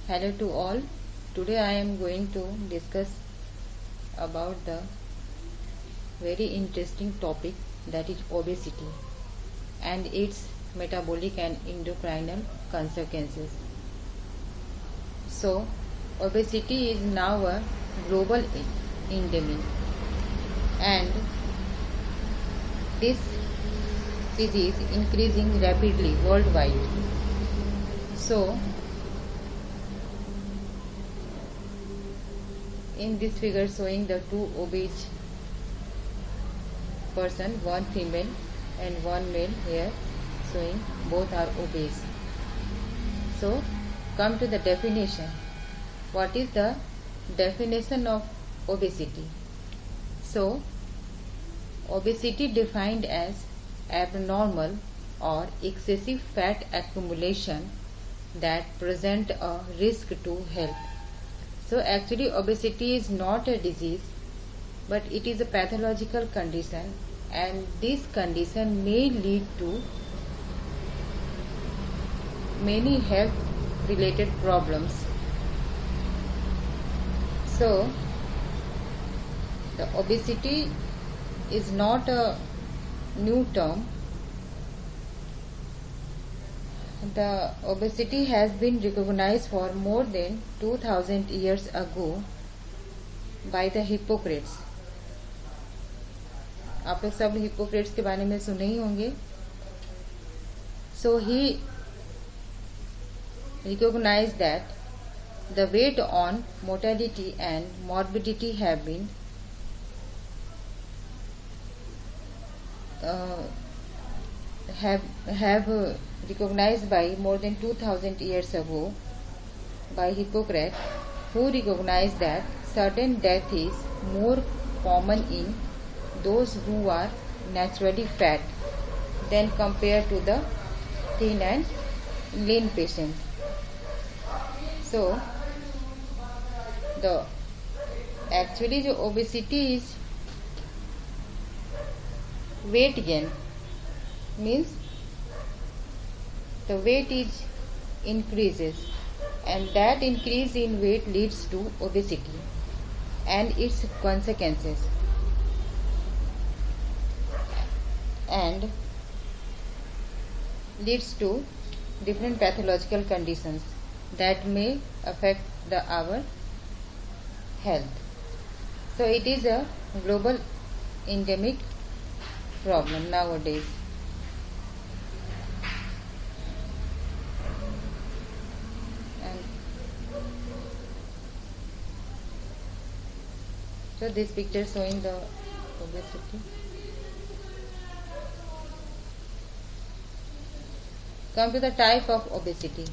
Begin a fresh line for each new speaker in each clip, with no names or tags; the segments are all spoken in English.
Hello to all. Today I am going to discuss about the very interesting topic, that is obesity and its metabolic and endocrinal consequences. So, obesity is now a global endemic, and this disease increasing rapidly worldwide. So, in this figure showing the two obese person, one female and one male, here showing both are obese. So come to the definition. What is the definition of obesity? So obesity defined as abnormal or excessive fat accumulation that present a risk to health. So actually obesity is not a disease, but it is a pathological condition, and this condition may lead to many health related problems. So the obesity is not a new term. The obesity has been recognized for more than 2000 years ago by the Hippocrates. आप लोग सब Hippocrates के बारे में सुने ही होंगे. So he recognized that the weight on mortality and morbidity have been recognized by more than 2000 years ago by Hippocrates, who recognized that certain death is more common in those who are naturally fat than compared to the thin and lean patients. So the actually जो obesity is weight gain, means the weight is increases, and that increase in weight leads to obesity and its consequences, and leads to different pathological conditions that may affect our health. So it is a global endemic problem nowadays. And so this picture showing the obesity. Come to the type of obesity.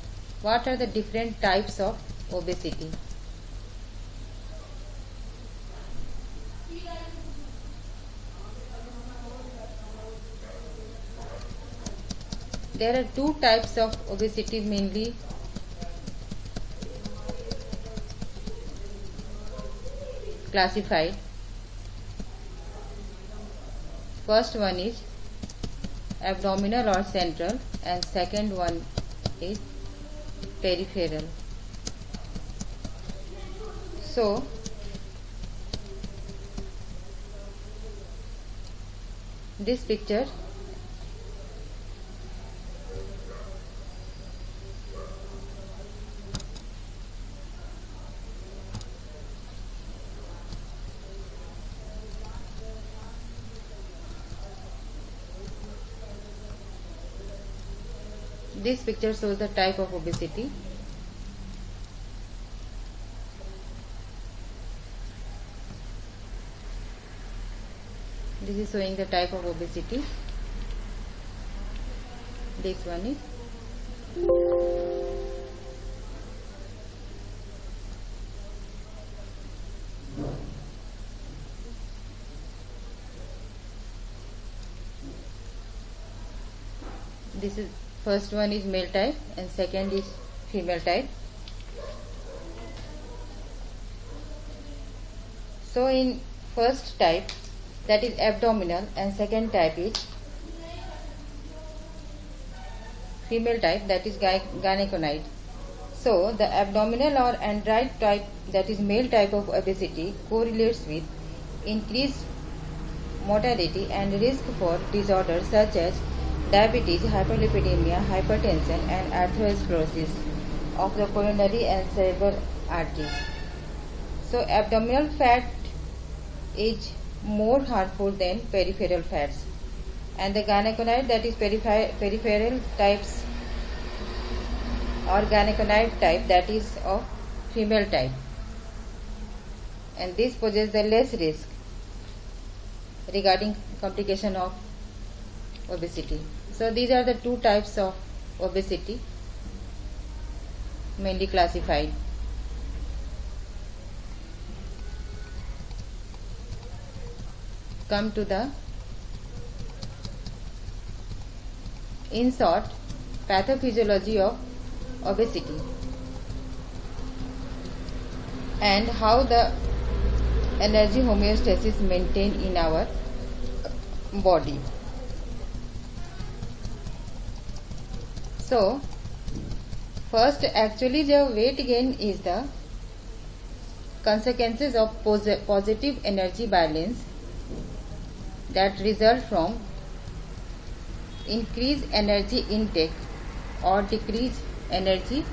What are the different types of obesity? There are two types of obesity mainly classified. First one is abdominal or central, and second one is peripheral. So this picture shows the type of obesity. This is showing the type of obesity. This one is first one is male type and second is female type. So in first type, that is abdominal, and second type is female type, that is gynecoid. So the abdominal or android type, that is male type of obesity, correlates with increased mortality and risk for disorders such as diabetes, hyperlipidemia, hypertension and atherosclerosis of the coronary and cerebral arteries. So abdominal fat is more harmful than peripheral fats, and the gynecoid, that is peripheral types or gynecoid type, that is of female type, and this poses the less risk regarding complication of obesity. So these are the two types of obesity mainly classified. Come to the, in short, pathophysiology of obesity and how the energy homeostasis maintained in our body. So first, actually the weight gain is the consequences of positive energy balance that result from increased energy intake or decreased energy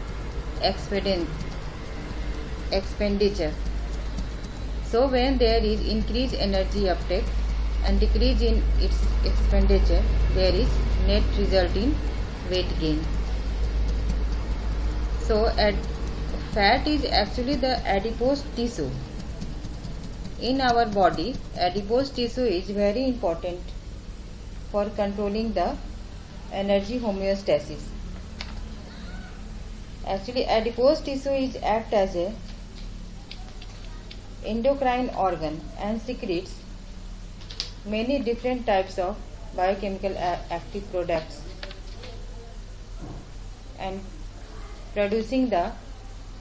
expenditure. So when there is increased energy uptake and decrease in its expenditure, there is net result in weight gain. So fat is actually the adipose tissue. In our body, adipose tissue is very important for controlling the energy homeostasis. Actually, adipose tissue is act as a endocrine organ and secretes many different types of biochemical active products and producing the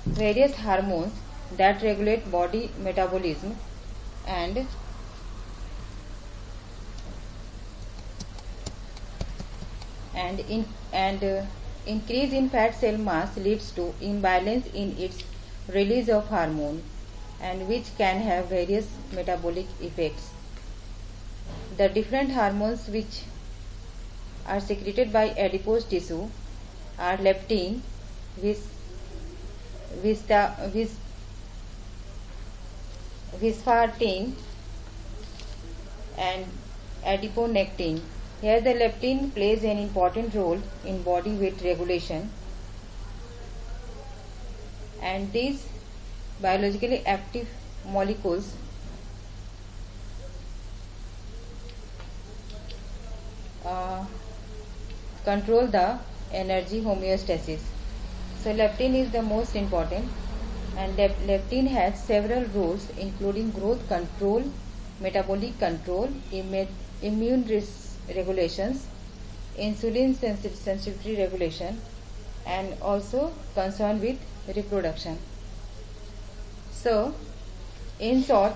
various hormones that regulate body metabolism and increase in fat cell mass leads to imbalance in its release of hormone, and which can have various metabolic effects. The different hormones which are secreted by adipose tissue are leptin, vispartin and adiponectin. Here the leptin plays an important role in body weight regulation, and these biologically active molecules control the energy homeostasis. So leptin is the most important, and leptin has several roles including growth control, metabolic control, immune regulations, insulin sensitivity regulation, and also concerned with reproduction. So in short,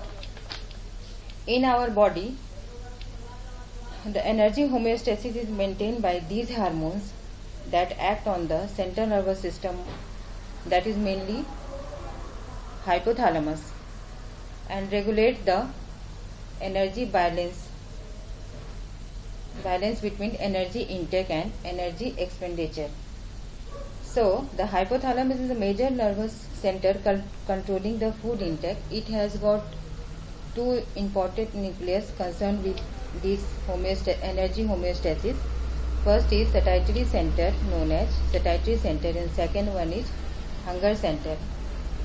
in our body, the energy homeostasis is maintained by these hormones that act on the central nervous system, that is mainly hypothalamus, and regulate the energy balance between energy intake and energy expenditure. So the hypothalamus is a major nervous center controlling the food intake. It has got two important nucleus concerned with this energy homeostasis. First is satiety center, known as satiety center, and second one is hunger center.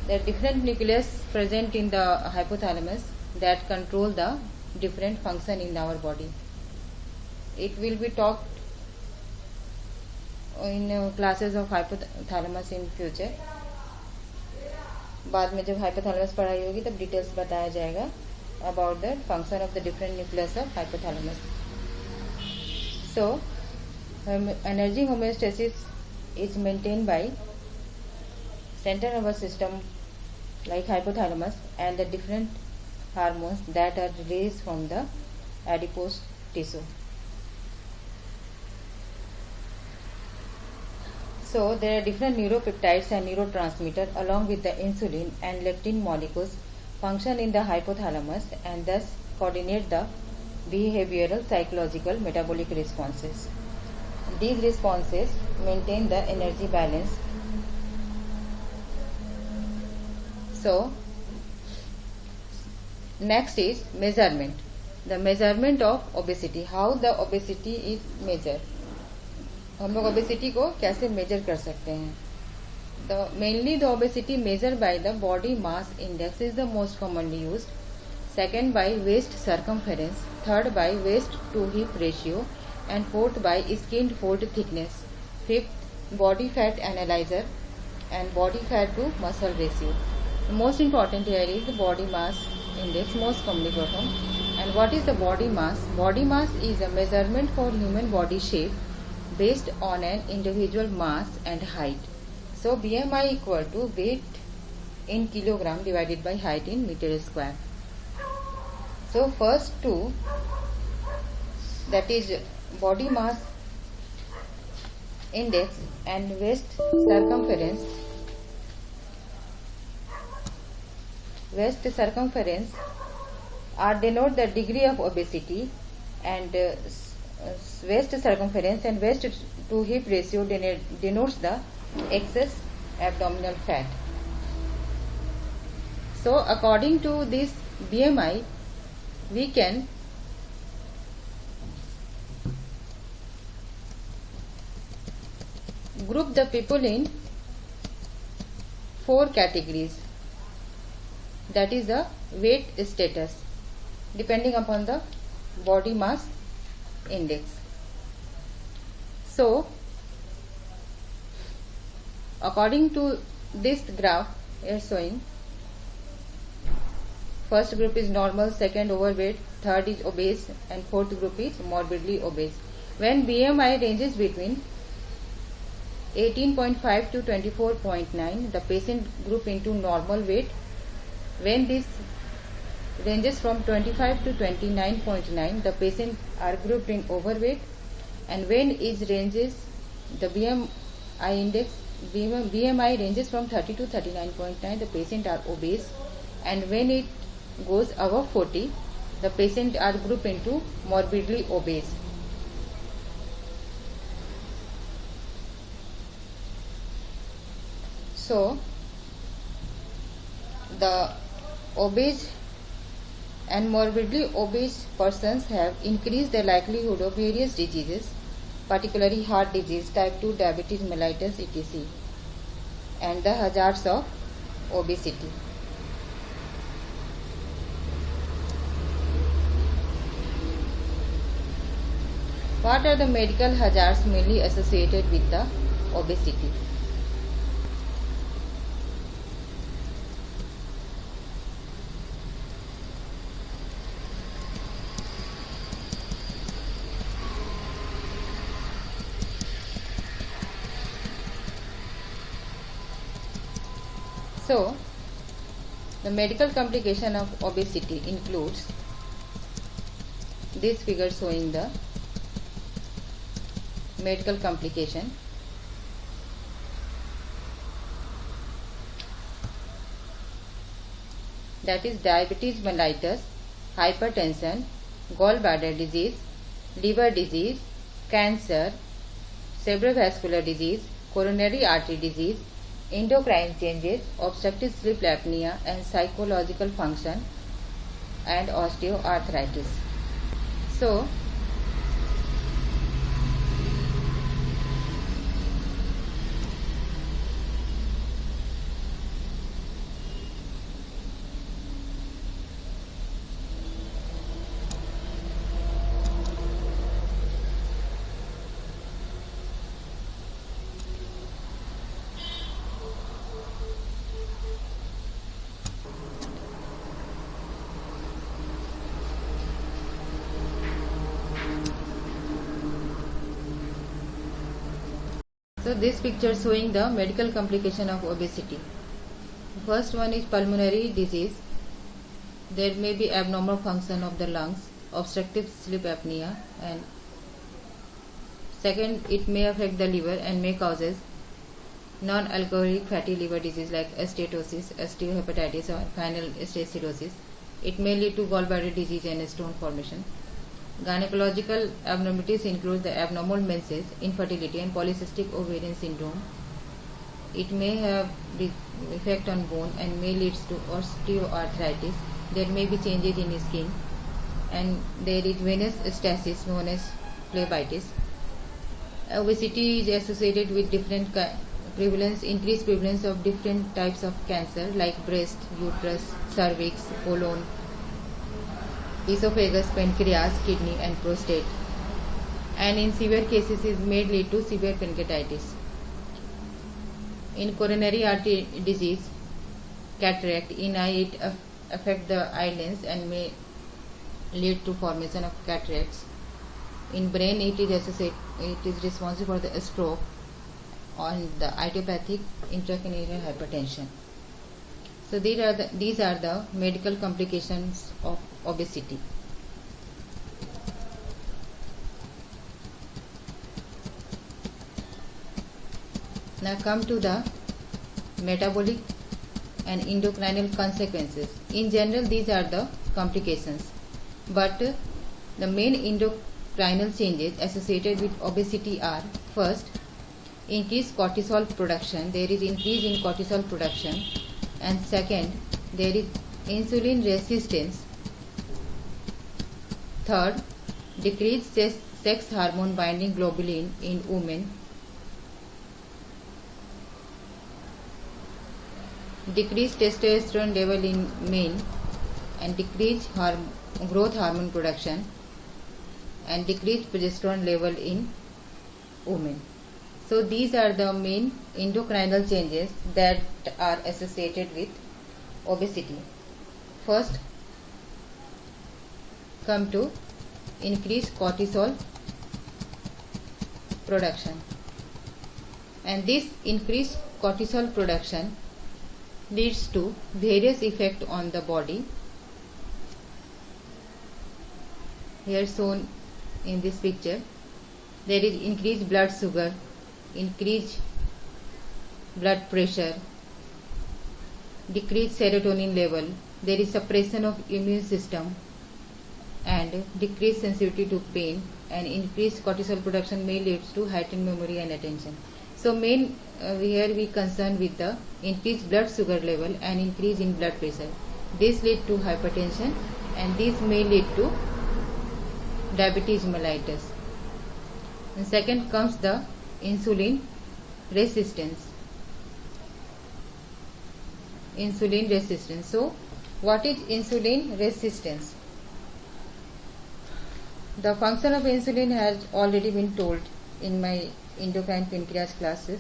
There are different nucleus present in the hypothalamus that control the different function in our body. It will be talked in classes of hypothalamus in future. बाद में जब hypothalamus पढ़ाई होगी तब details बताया जाएगा about the function of the different nucleus of hypothalamus. So energy homeostasis is maintained by central nervous system like hypothalamus and the different hormones that are released from the adipose tissue. So there are different neuropeptides and neurotransmitters along with the insulin and leptin molecules function in the hypothalamus and thus coordinate the behavioral, psychological, metabolic responses. These responses maintain the energy balance. So next is measurement. The measurement of obesity. How the obesity is measured. हम लोग obesity को कैसे measure कर सकते हैं? Mainly the obesity measured by the body mass index is the most commonly used. Second by waist circumference. Third by waist to hip ratio. And fourth by skin fold thickness. Fifth, body fat analyzer and body fat to muscle ratio. The most important here is the body mass index, most commonly performed. And what is the body mass? Body mass is a measurement for human body shape based on an individual mass and height. So BMI equal to weight in kilogram divided by height in meter square. So first two, that is body mass index and waist circumference. Waist circumference are denote the degree of obesity, and waist circumference and waist to hip ratio denotes the excess abdominal fat. So according to this BMI, we can group the people in 4 categories. That is the weight status depending upon the body mass index. So according to this graph is showing, first group is normal, second overweight, third is obese, and fourth group is morbidly obese. When BMI ranges between 18.5 to 24.9, the patient group into normal weight. When this ranges from 25 to 29.9, the patient are grouped in overweight. And when it ranges, the BMI ranges from 30 to 39.9, the patient are obese. And when it goes above 40, the patient are grouped into morbidly obese. So the obese and morbidly obese persons have increased the likelihood of various diseases, particularly heart disease, type 2 diabetes mellitus, etc., and the hazards of obesity. What are the medical hazards mainly associated with the obesity? So, the medical complication of obesity includes this figure showing the medical complication. That is diabetes mellitus, hypertension, gallbladder disease, liver disease, cancer, cerebrovascular disease, coronary artery disease, endocrine changes, obstructive sleep apnea and psychological function, and osteoarthritis. So this picture showing the medical complication of obesity. First one is pulmonary disease. There may be abnormal function of the lungs, obstructive sleep apnea, and second, it may affect the liver and may causes non-alcoholic fatty liver disease like steatosis, steatohepatitis, or final stage cirrhosis. It may lead to gallbladder disease and stone formation. Gynecological abnormalities include the abnormal menses, infertility, and polycystic ovarian syndrome. It may have effect on bone and may lead to osteoarthritis. There may be changes in skin, and there is venous stasis known as phlebitis. Obesity is associated with different increased prevalence of different types of cancer like breast, uterus, cervix, colon, esophagus, pancreas, kidney, and prostate. And in severe cases, it may lead to severe pancreatitis. In coronary artery disease, cataract, in eye it affect the eyelids and may lead to formation of cataracts. In brain, it is responsible for the stroke and the idiopathic intracranial hypertension. So these are the medical complications of obesity. Now come to the metabolic and endocrinal consequences. In general, these are the complications, but the main endocrinal changes associated with obesity are: first, increased cortisol production. There is increase in cortisol production. And second, there is insulin resistance. Third, decreased sex hormone binding globulin in women. Decreased testosterone level in men, and decreased growth hormone production, and decreased progesterone level in women. So these are the main endocrinal changes that are associated with obesity. First, come to increased cortisol production, and this increased cortisol production leads to various effects on the body. Here shown in this picture, there is increased blood sugar, increased blood pressure, decreased serotonin level, there is suppression of immune system, and decreased sensitivity to pain, and increased cortisol production may lead to heightened memory and attention. So main here we concern with the increased blood sugar level and increase in blood pressure. This lead to hypertension, and this may lead to diabetes mellitus. And second comes the insulin resistance. Insulin resistance. So what is insulin resistance? The function of insulin has already been told in my endocrine pancreas classes.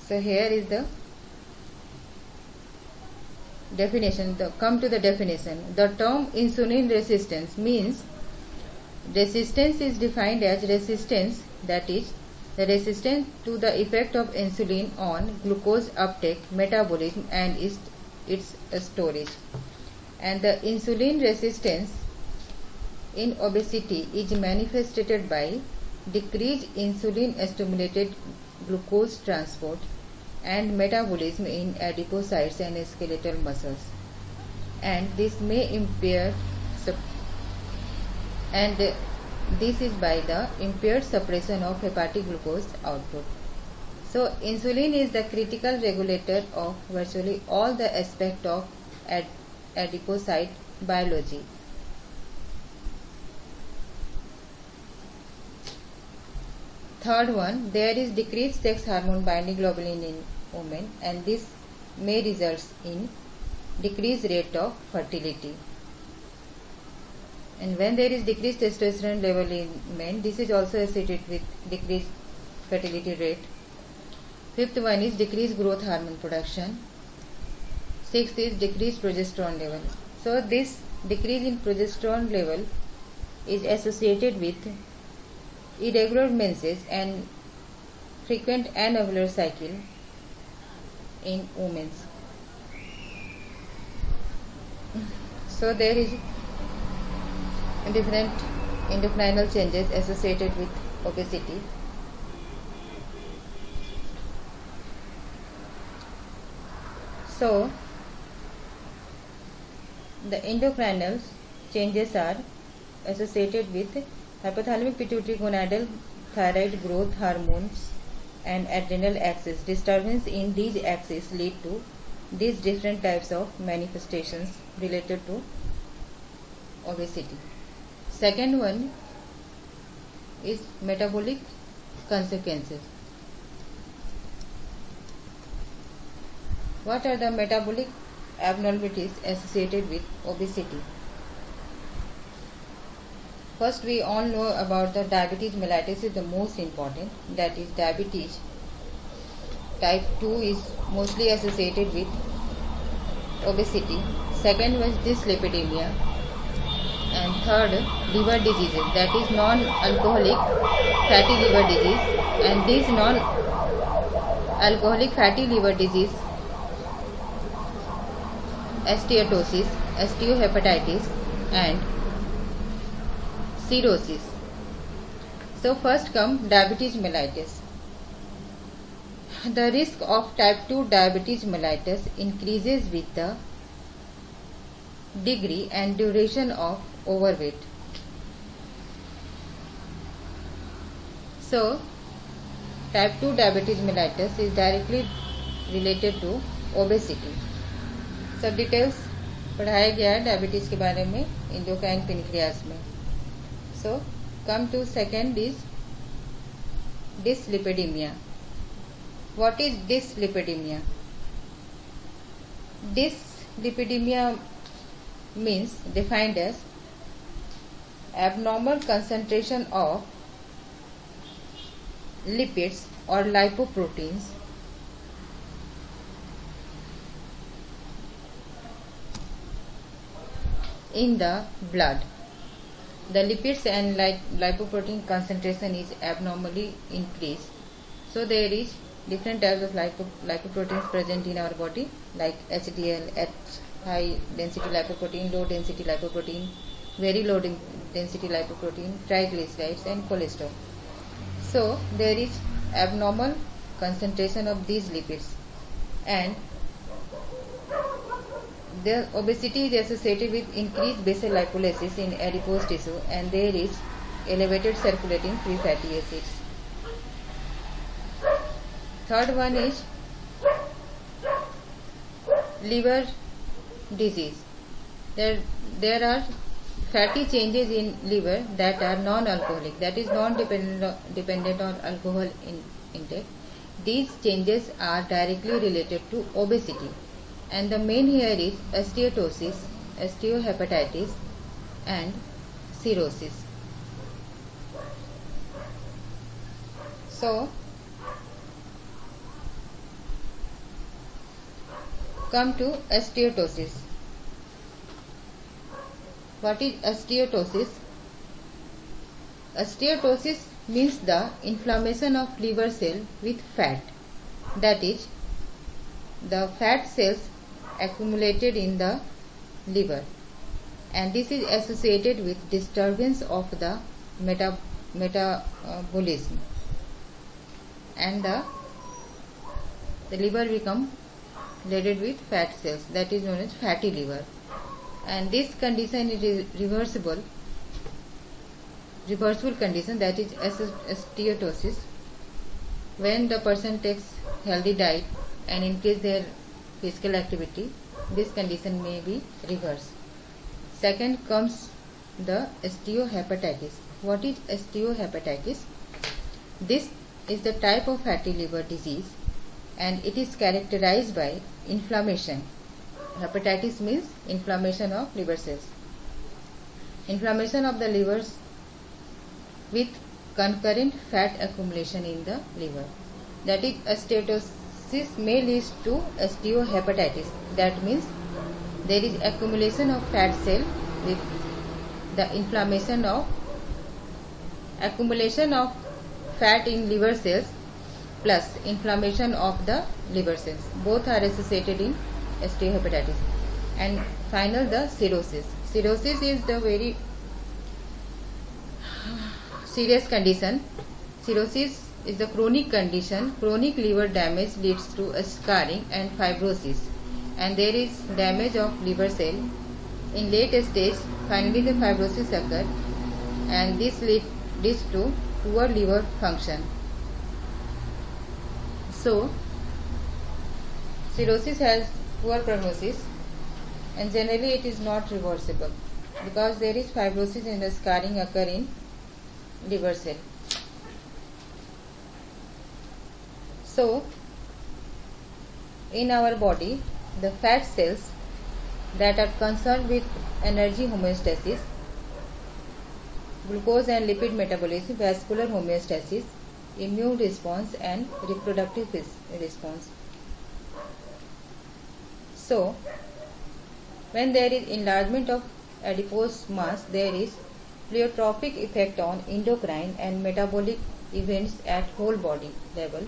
So here is the definition. Come to the definition. The term insulin resistance means resistance is defined as resistance, that is, the resistance to the effect of insulin on glucose uptake, metabolism, and its storage. And the insulin resistance in obesity is manifested by decreased insulin stimulated glucose transport and metabolism in adipocytes and skeletal muscles, and this may impair this is by the impaired suppression of hepatic glucose output. So insulin is the critical regulator of virtually all the aspects of adipocyte biology. Third one, there is decreased sex hormone binding globulin in women, and this may result in decreased rate of fertility. And when there is decreased testosterone level in men, this is also associated with decreased fertility rate. Fifth one is decreased growth hormone production. Sixth is decreased progesterone level. So this decrease in progesterone level is associated with irregular menses and frequent anovulatory cycle in women. So there is different endocrinal changes associated with obesity. So the endocrinal changes are associated with hypothalamic pituitary gonadal thyroid growth hormones and adrenal axis. Disturbance in these axes lead to these different types of manifestations related to obesity. Second one is metabolic consequences. What are the metabolic abnormalities associated with obesity? First, we all know about the diabetes mellitus is the most important. That is, diabetes type 2 is mostly associated with obesity. Second was dyslipidemia. And third, liver diseases, that is non-alcoholic fatty liver disease. And these non-alcoholic fatty liver disease, steatosis, steatohepatitis and cirrhosis. So first come diabetes mellitus. The risk of type 2 diabetes mellitus increases with the degree and duration of overweight. So type 2 diabetes mellitus is directly related to obesity. सब details पढ़ाया गया है diabetes के बारे में endocrine pancreas में. So come to second is dyslipidemia. What is dyslipidemia? Dyslipidemia means defined as abnormal concentration of lipids or lipoproteins in the blood. The lipids and lipoprotein concentration is abnormally increased. So there is different types of lipoproteins present in our body, like HDL, high density lipoprotein, low density lipoprotein, very low density lipoprotein, triglycerides and cholesterol. So there is abnormal concentration of these lipids, and the obesity is associated with increased basal lipolysis in adipose tissue, and there is elevated circulating free fatty acids. Third one is liver disease. There are fatty changes in liver that are non-alcoholic, that is non-dependent on alcohol intake. These changes are directly related to obesity, and the main here is steatosis, steatohepatitis and cirrhosis. So come to steatosis. What is steatosis? Steatosis means the inflammation of liver cell with fat, that is, the fat cells accumulated in the liver, and this is associated with disturbance of the metabolism, and the liver become loaded with fat cells, that is known as fatty liver. And this condition is reversible condition, that is steatosis. When the person takes healthy diet and increase their physical activity, this condition may be reversed. Second comes the steatohepatitis. What is steatohepatitis? This is the type of fatty liver disease, and it is characterized by inflammation. Hepatitis means inflammation of liver cells. Inflammation of the livers with concurrent fat accumulation in the liver. That is, steatosis may lead to steatohepatitis. That means there is accumulation of fat cell with the inflammation of accumulation of fat in liver cells plus inflammation of the liver cells. Both are associated in steatohepatitis. And final, the cirrhosis. Cirrhosis is the very serious condition. Cirrhosis is the chronic condition. Chronic liver damage leads to a scarring and fibrosis, and there is damage of liver cell. In late stage, finally the fibrosis occurs, and this leads to poor liver function. So, cirrhosis has poor prognosis, and generally it is not reversible because there is fibrosis and the scarring occur in liver cell. So, in our body, the fat cells that are concerned with energy homeostasis, glucose and lipid metabolism, vascular homeostasis, immune response and reproductive response. So, when there is enlargement of adipose mass, there is pleiotropic effect on endocrine and metabolic events at whole body level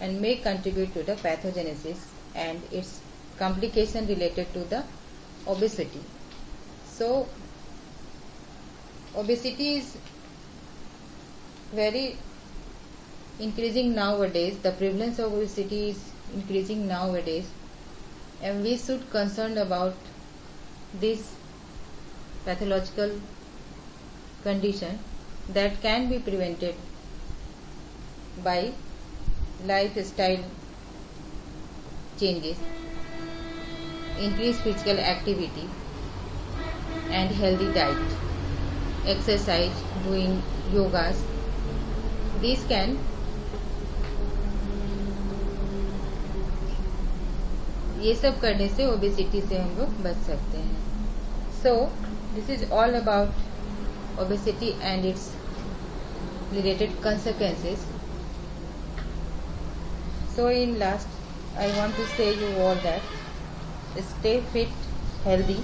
and may contribute to the pathogenesis and its complication related to the obesity. So, obesity is very increasing nowadays. The prevalence of obesity is increasing nowadays, and we should concern about this pathological condition that can be prevented by lifestyle changes, increased physical activity and healthy diet, exercise, doing yogas. These can ये सब करने से obesity से हम लोग बच सकते हैं. So this is all about obesity and its related consequences. So in last, I want to say you all that stay fit, healthy